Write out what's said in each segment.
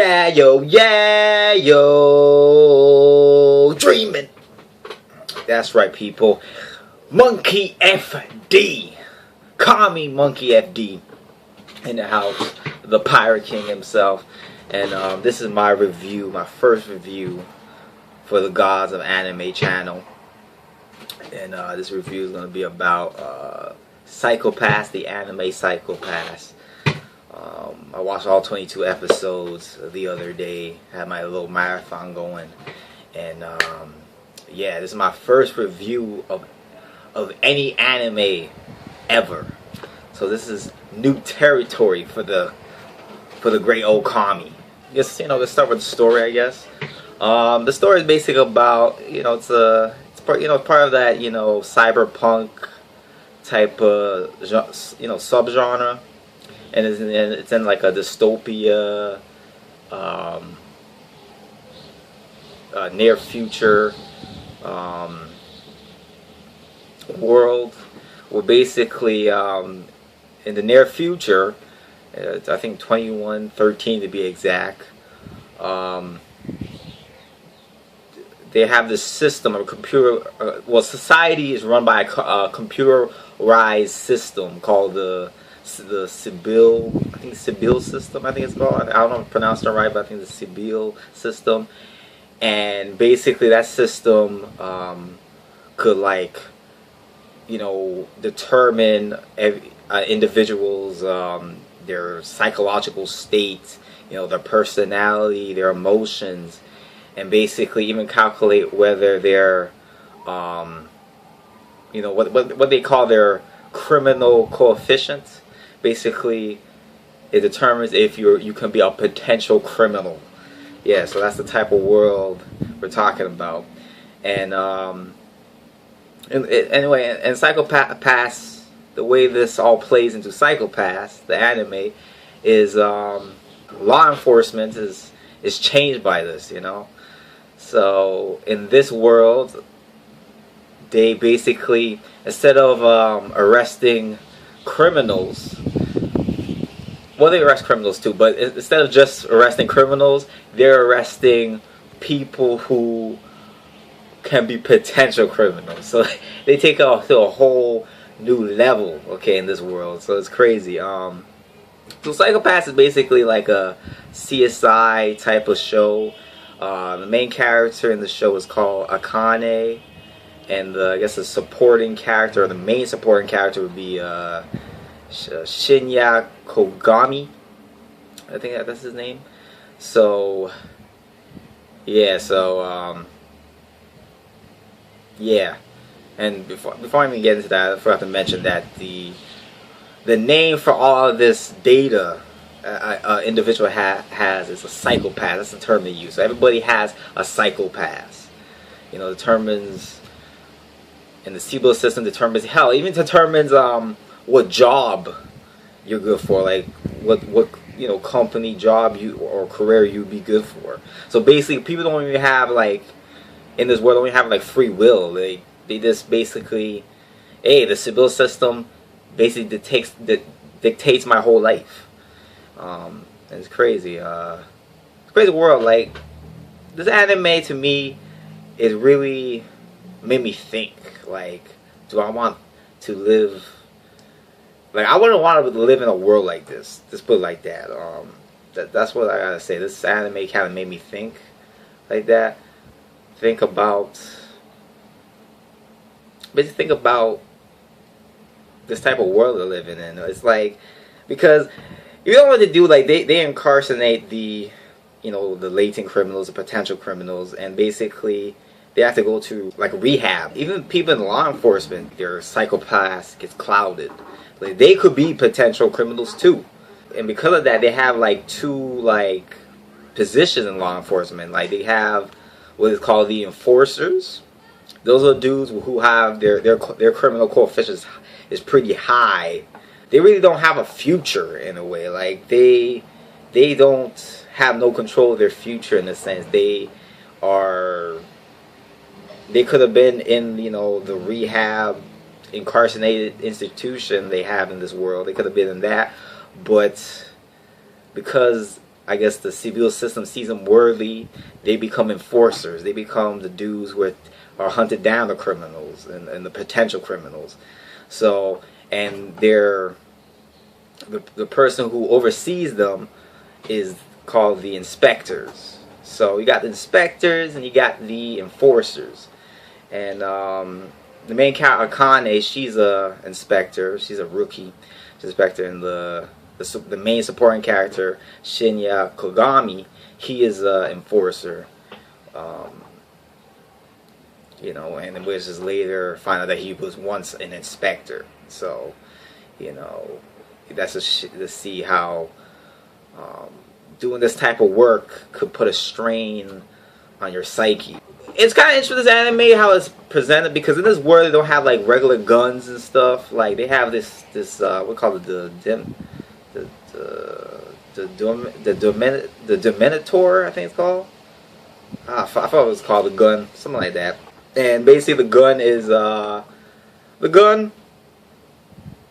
Yeah, yo, dreaming. That's right, people. Monkey FD. Call me Monkey FD in the house. The Pirate King himself. And this is my review, my first review for the Gods of Anime channel. And this review is going to be about Psycho-Pass, the anime Psycho-Pass. I watched all 22 episodes the other day. Had my little marathon going. And yeah, this is my first review of any anime ever. So this is new territory for the great old Kami. Just, let's start with the story, I guess. The story is basically about, it's part of that, cyberpunk type of, subgenre. And it's in like a dystopia, near future world, where basically in the near future, I think 2113 to be exact, they have this system of computer. Society is run by a computerized system called the Sibyl, I think Sibyl system, I think it's called. I don't know if I'm pronouncing it right, but I think the Sibyl system. And basically that system could determine individuals, their psychological state, their personality, their emotions, and basically even calculate whether they're what they call their criminal coefficient. Basically, it determines if you can be a potential criminal. Yeah, so that's the type of world we're talking about. And anyway, and Psycho-Pass, the way this all plays into Psycho-Pass, the anime, is law enforcement is changed by this, So in this world, they basically, instead of arresting criminals, well, they arrest criminals too, but instead of just arresting criminals, they're arresting people who can be potential criminals. So they take it to a whole new level, okay, in this world. So it's crazy. So Psycho-Pass is basically like a CSI type of show. The main character in the show is called Akane, and I guess the supporting character, or the main supporting character, would be Shinya Kogami. I think that's his name. So yeah, yeah. And before I even get into that, I forgot to mention that the name for all of this data individual has is a psychopath. That's the term they use. So everybody has a psychopath. Determines, and the Sibyl system determines, hell, even determines what job you're good for, like what company, job or career you'd be good for. So basically, people don't even have, like, in this world, don't even have free will. They just basically, hey, the Sibyl system basically dictates my whole life. And it's crazy. It's a crazy world. Like, this anime to me, it really made me think. Like, do I want to live? Like, I wouldn't want to live in a world like this. Just put it like that. That's what I gotta say. This anime kind of made me think like that. Think about this type of world we're living in. It's like, because you know what they do, like they incarcerate the latent criminals, the potential criminals, and basically they have to go to like rehab. Even people in law enforcement, their psychopaths gets clouded. Like, they could be potential criminals too. And because of that, they have like two positions in law enforcement. Like, they have what is called the enforcers. Those are dudes who have their criminal coefficients is pretty high. They really don't have a future in a way. Like, they don't have no control of their future in the sense they could have been in the rehab incarcerated institution they have in this world. They could have been in that, but because I guess the civil system sees them worthy, they become enforcers. They become the dudes who are hunted down the criminals and the potential criminals. So, and they're the person who oversees them is called the inspectors. So you got the inspectors and you got the enforcers. And the main character Akane, she's a inspector. She's a rookie. She's an inspector, and the main supporting character Shinya Kogami, he is an enforcer. You know, and which is later find out that he was once an inspector. So, you know, that's to see how doing this type of work could put a strain on your psyche. It's kind of interesting, this anime, how it's presented, because in this world they don't have like regular guns and stuff. Like they have this what call it, the Dominator, I think it's called. I thought it was called the gun, something like that. And basically the gun is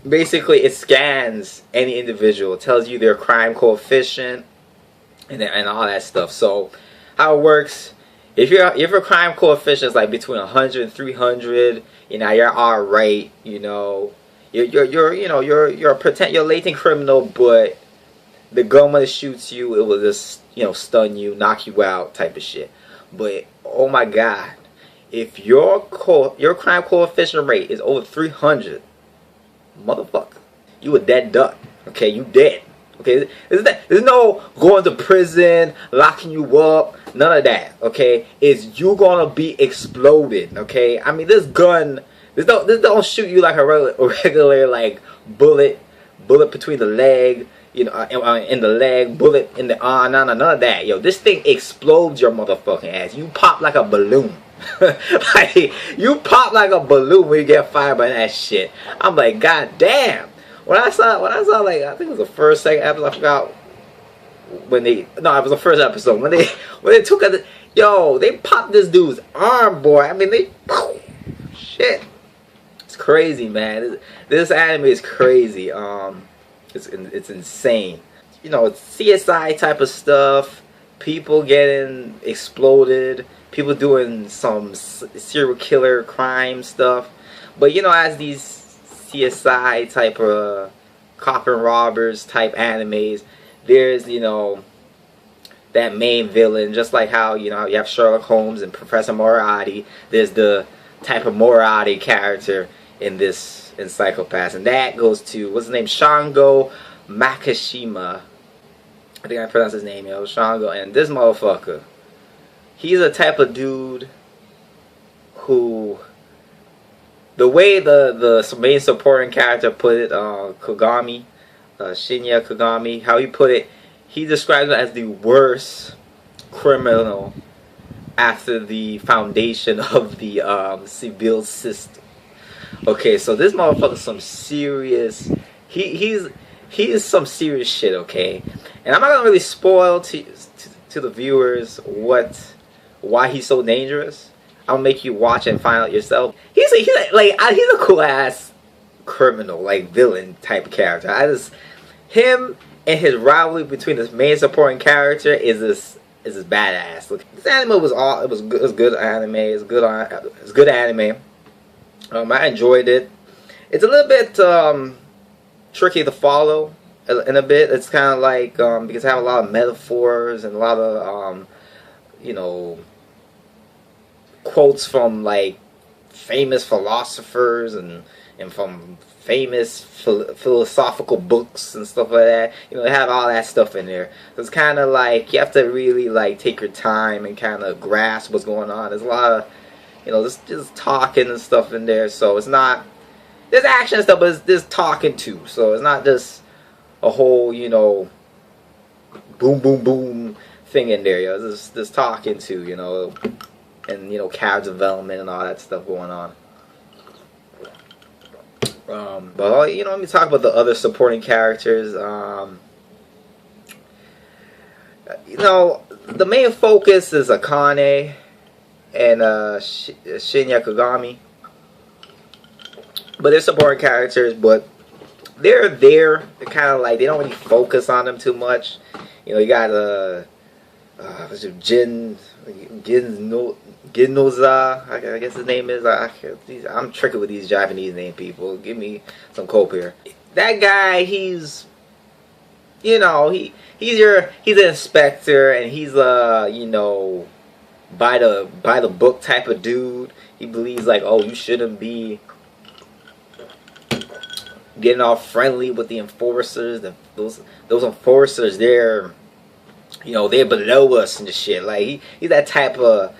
basically it scans any individual. It tells you their crime coefficient and all that stuff. So how it works, if your crime coefficient is like between 100 and 300, you know, you're all right. You know, you're a latent criminal, but the gun when it shoots you, it will just, you know, stun you, knock you out, type of shit. But oh my god, if your crime coefficient rate is over 300, motherfucker, you a dead duck. Okay, you dead. Okay, there's no going to prison, locking you up, none of that. Okay, it's you gonna be exploded. Okay, I mean this gun, this don't shoot you like a regular like bullet between the leg, you know, in the leg, bullet in the arm, none of that. Yo, this thing explodes your motherfucking ass. You pop like a balloon. Like, you pop like a balloon when you get fired by that shit. I'm like, god damn. When I saw like, I think it was the first, second episode, I forgot when it was the first episode when they took it. Yo, they popped this dude's arm, boy. I mean, shit. It's crazy, man. This anime is crazy. It's insane. You know, it's CSI type of stuff. People getting exploded. People doing some serial killer crime stuff. But you know, as these CSI type of cop and robbers type animes, there's, you know, that main villain, just like how, you know, you have Sherlock Holmes and Professor Moriarty. There's the type of Moriarty character in this Psychopaths, and that goes to, what's his name, Shango Makishima. I think I pronounced his name, yo, Shango. And this motherfucker, he's a type of dude who, the way the main supporting character put it, Kogami, Shinya Kogami, how he put it, he describes it as the worst criminal after the foundation of the civil system. Okay, so this motherfucker's some serious, he is some serious shit, okay? And I'm not gonna really spoil to the viewers why he's so dangerous. I'll make you watch and find out yourself. He's a cool ass criminal, like villain type character. Him and his rivalry between his main supporting character is this badass. Look, this anime was good anime. It's good anime. I enjoyed it. It's a little bit tricky to follow in a bit. It's kind of like because I have a lot of metaphors and a lot of you know, quotes from like famous philosophers and from famous philosophical books and stuff like that. You know, they have all that stuff in there. So it's kind of like you have to really like take your time and kind of grasp what's going on. There's a lot of, you know, just talking and stuff in there. So it's not, there's action and stuff, but there's talking too. So it's not just a whole, you know, boom boom boom thing in there. You know, there's talking too, you know, and, you know, character development and all that stuff going on. But, you know, let me talk about the other supporting characters. You know, the main focus is Akane and Shinya Kogami. But they're supporting characters, but they're there. They're kind of like, they don't really focus on them too much. You know, you got what's it, Ginoza, I guess his name is. I'm tricky with these Japanese name people. Give me some cope here. That guy, he's, you know, he's an inspector, and he's you know, by the book type of dude. He believes like, oh, you shouldn't be getting all friendly with the enforcers. Those enforcers, they're, you know, they're below us and shit. Like he's that type of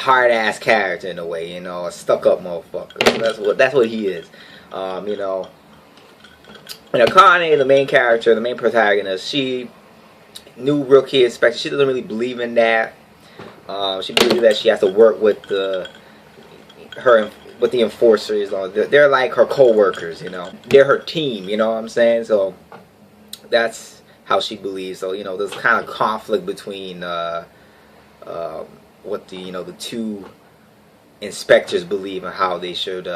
hard ass character in a way, you know, a stuck up motherfucker. That's what he is. You know, Akane, the main character, the main protagonist, she new rookie inspector. She doesn't really believe in that. She believes that she has to work with the enforcers. They're like her co-workers, you know. They're her team, you know what I'm saying? So that's how she believes. So, you know, there's kind of conflict between what the two inspectors believe and how they should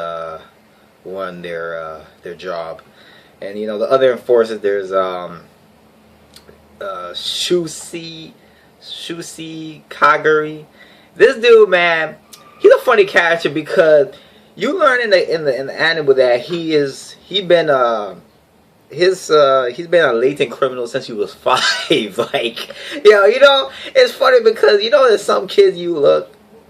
run their job. And, you know, the other enforcers, there's Shusi Kaguri. This dude, man, he's a funny character because you learn in the anime that he's been a latent criminal since he was 5. Like, you know, it's funny because, you know, there's some kids you look.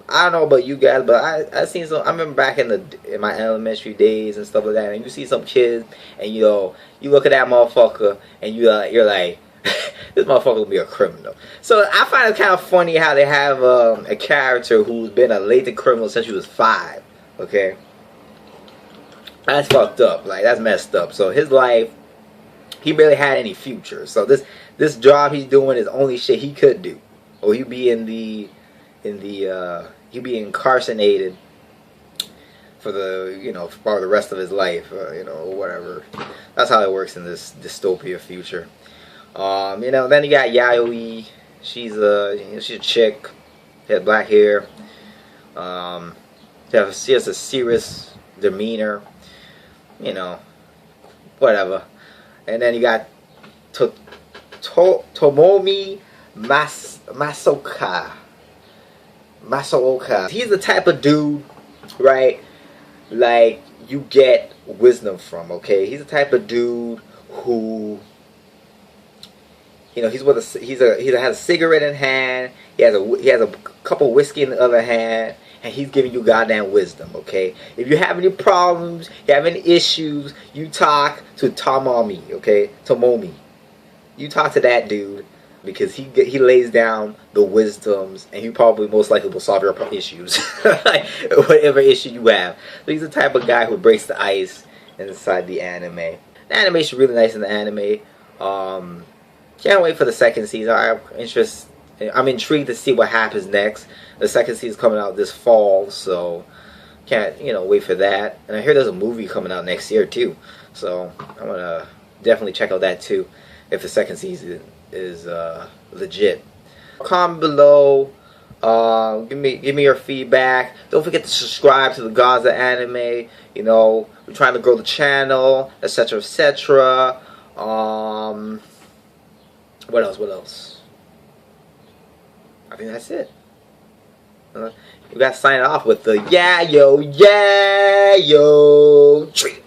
I don't know about you guys, but I seen some. I remember back in my elementary days and stuff like that, and you see some kids, and you know, you look at that motherfucker, and you're like, this motherfucker will be a criminal. So I find it kind of funny how they have a character who's been a latent criminal since he was 5. Okay, that's fucked up. Like, that's messed up. So his life, he barely had any future. So this job he's doing is only shit he could do, or he'd be he'd be incarcerated for the rest of his life, you know, or whatever. That's how it works in this dystopia future. You know, then you got Yaoi. She's a chick. She had black hair. She has a serious demeanor. You know, whatever. And then you got Tomomi Masaoka. He's the type of dude, right? Like, you get wisdom from. Okay, he's the type of dude who, you know, he has a cigarette in hand. He has a cup of whiskey in the other hand, and he's giving you goddamn wisdom. Okay, if you have any problems, you have any issues, you talk to Tomomi. Okay, Tomomi. You talk to that dude, because he lays down the wisdoms, and he probably most likely will solve your issues, whatever issue you have. So he's the type of guy who breaks the ice inside the anime. The animation really nice in the anime. Can't wait for the second season. I'm intrigued to see what happens next. The second season is coming out this fall, so can't wait for that. And I hear there's a movie coming out next year too, so I'm gonna definitely check out that too if the second season is legit. Comment below. Give me your feedback. Don't forget to subscribe to the Gods of Anime. You know, we're trying to grow the channel, etc., etc. What else? I think that's it. We got to sign it off with the yeah yo treat.